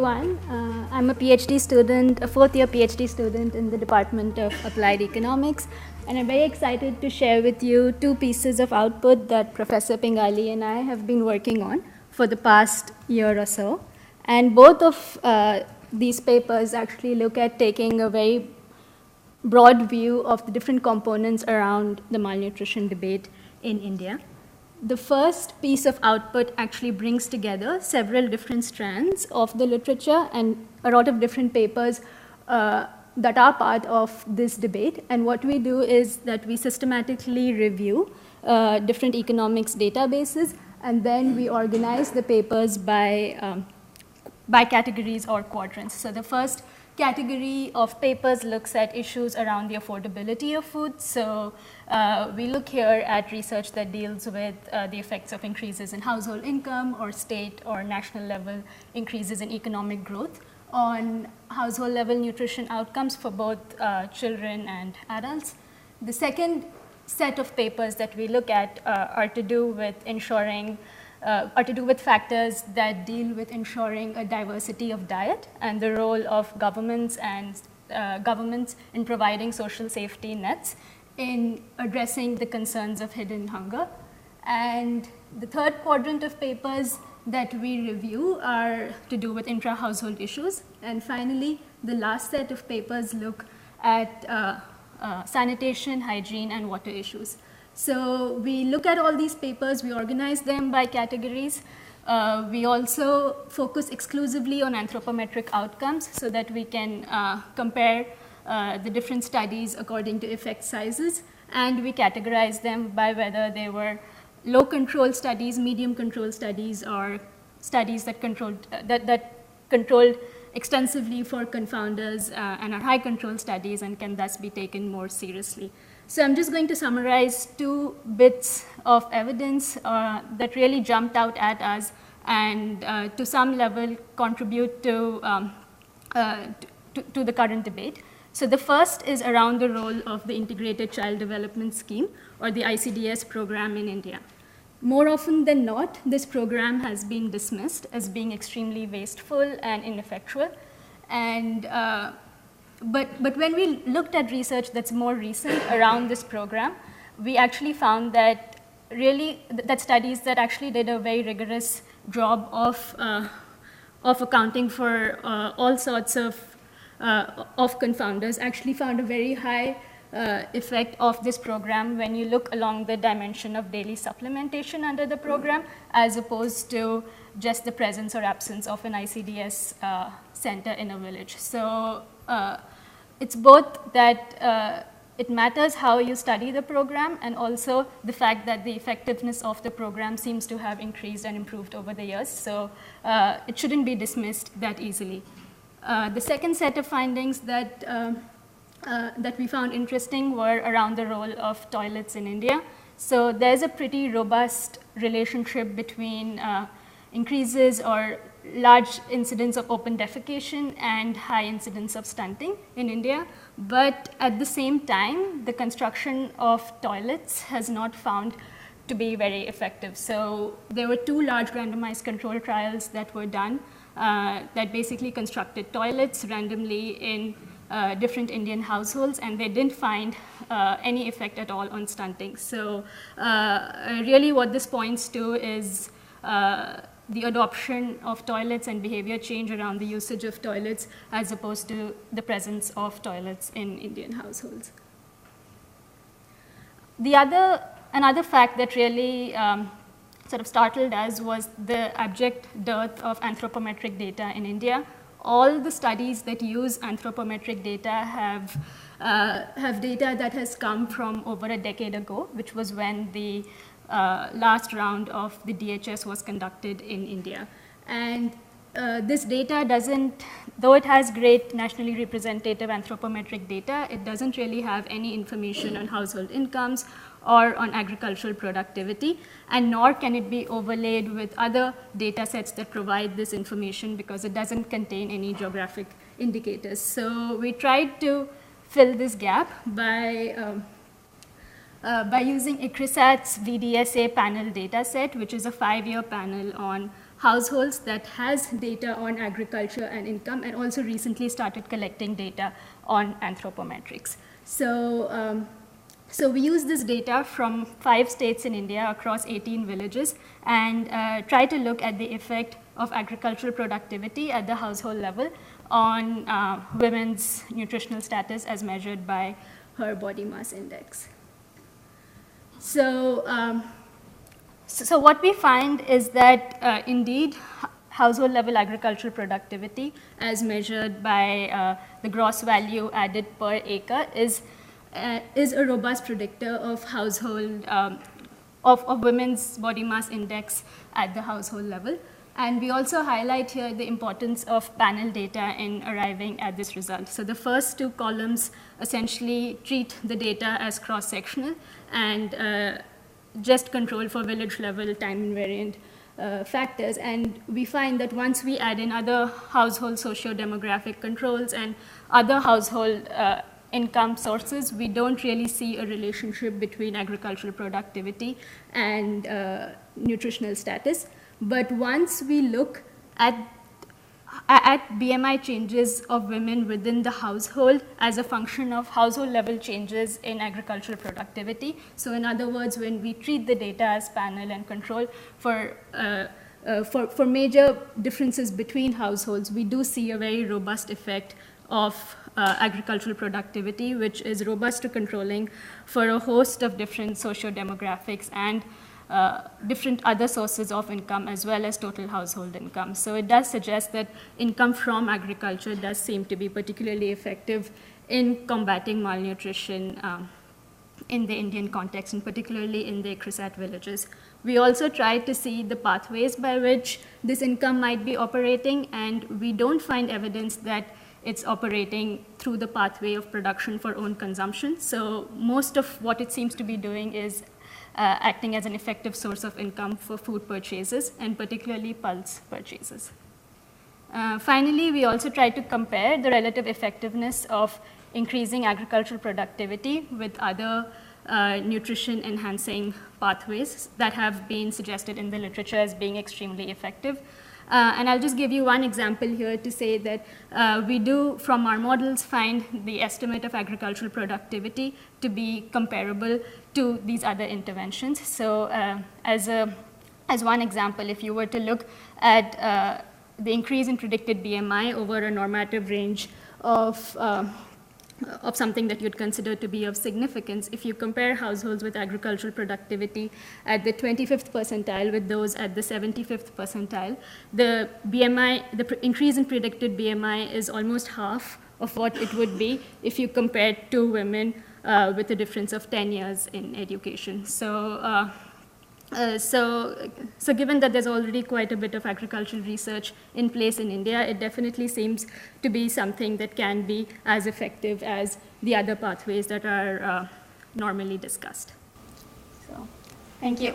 everyone. I'm a PhD student, a fourth-year PhD student in the Department of Applied Economics, and I'm very excited to share with you two pieces of output that Professor Pingali and I have been working on for the past year or so. And both of these papers actually look at taking a very broad view of the different components around the malnutrition debate in India. The first piece of output actually brings together several different strands of the literature and a lot of different papers that are part of this debate. And what we do is that we systematically review different economics databases, and then we organize the papers by categories or quadrants. So the first category of papers looks at issues around the affordability of food. So we look here at research that deals with the effects of increases in household income or state or national level increases in economic growth on household level nutrition outcomes for both children and adults. The second set of papers that we look at are to do with ensuring factors that deal with ensuring a diversity of diet and the role of governments and governments in providing social safety nets in addressing the concerns of hidden hunger. And the third quadrant of papers that we review are to do with intra-household issues. And finally, the last set of papers look at sanitation, hygiene, and water issues. So we look at all these papers, we organize them by categories. We also focus exclusively on anthropometric outcomes so that we can compare the different studies according to effect sizes, and we categorize them by whether they were low control studies, medium control studies, or studies that controlled extensively for confounders and are high control studies and can thus be taken more seriously. So I'm just going to summarize two bits of evidence that really jumped out at us and to some level contribute to the current debate. So the first is around the role of the Integrated Child Development Scheme, or the ICDS program in India. More often than not, this program has been dismissed as being extremely wasteful and ineffectual. And But when we looked at research that's more recent around this program, we actually found that that studies that actually did a very rigorous job of accounting for all sorts of confounders actually found a very high effect of this program when you look along the dimension of daily supplementation under the program, as opposed to just the presence or absence of an ICDS center in a village. So it's both that it matters how you study the program, and also the fact that the effectiveness of the program seems to have increased and improved over the years. So it shouldn't be dismissed that easily. The second set of findings that we found interesting were around the role of toilets in India. So there's a pretty robust relationship between increases or large incidence of open defecation and high incidence of stunting in India. But at the same time, the construction of toilets has not found to be very effective. So there were two large randomized control trials that were done that basically constructed toilets randomly in different Indian households, and they didn't find any effect at all on stunting. So really what this points to is the adoption of toilets and behavior change around the usage of toilets, as opposed to the presence of toilets in Indian households. Another fact that really sort of startled us was the abject dearth of anthropometric data in India. All the studies that use anthropometric data have data that has come from over a decade ago, which was when the last round of the DHS was conducted in India. And this data doesn't, though it has great nationally representative anthropometric data, it doesn't really have any information on household incomes or on agricultural productivity, and nor can it be overlaid with other data sets that provide this information, because it doesn't contain any geographic indicators. So we tried to fill this gap by using ICRISAT's VDSA panel data set, which is a 5-year panel on households that has data on agriculture and income, and also recently started collecting data on anthropometrics. So we use this data from 5 states in India across 18 villages and try to look at the effect of agricultural productivity at the household level on women's nutritional status as measured by her body mass index. So what we find is that indeed household level agricultural productivity as measured by the gross value added per acre is a robust predictor of household, of women's body mass index at the household level. And we also highlight here the importance of panel data in arriving at this result. So the first 2 columns essentially treat the data as cross-sectional and just control for village level time invariant factors. And we find that once we add in other household socio-demographic controls and other household income sources, we don't really see a relationship between agricultural productivity and nutritional status. But once we look at BMI changes of women within the household as a function of household level changes in agricultural productivity, so in other words, when we treat the data as panel and control for major differences between households, we do see a very robust effect of agricultural productivity, which is robust to controlling for a host of different socio-demographics and different other sources of income as well as total household income. So it does suggest that income from agriculture does seem to be particularly effective in combating malnutrition in the Indian context, and particularly in the ICRISAT villages. We also tried to see the pathways by which this income might be operating, and we don't find evidence that it's operating through the pathway of production for own consumption. So most of what it seems to be doing is acting as an effective source of income for food purchases, and particularly pulse purchases. Finally, we also tried to compare the relative effectiveness of increasing agricultural productivity with other nutrition-enhancing pathways that have been suggested in the literature as being extremely effective. And I'll just give you one example here to say that we do, from our models, find the estimate of agricultural productivity to be comparable to these other interventions. So as one example, if you were to look at the increase in predicted BMI over a normative range of something that you'd consider to be of significance, if you compare households with agricultural productivity at the 25th percentile with those at the 75th percentile, the BMI, the increase in predicted BMI is almost half of what it would be if you compared 2 women with a difference of 10 years in education. So given that there's already quite a bit of agricultural research in place in India, it definitely seems to be something that can be as effective as the other pathways that are normally discussed. So, thank you.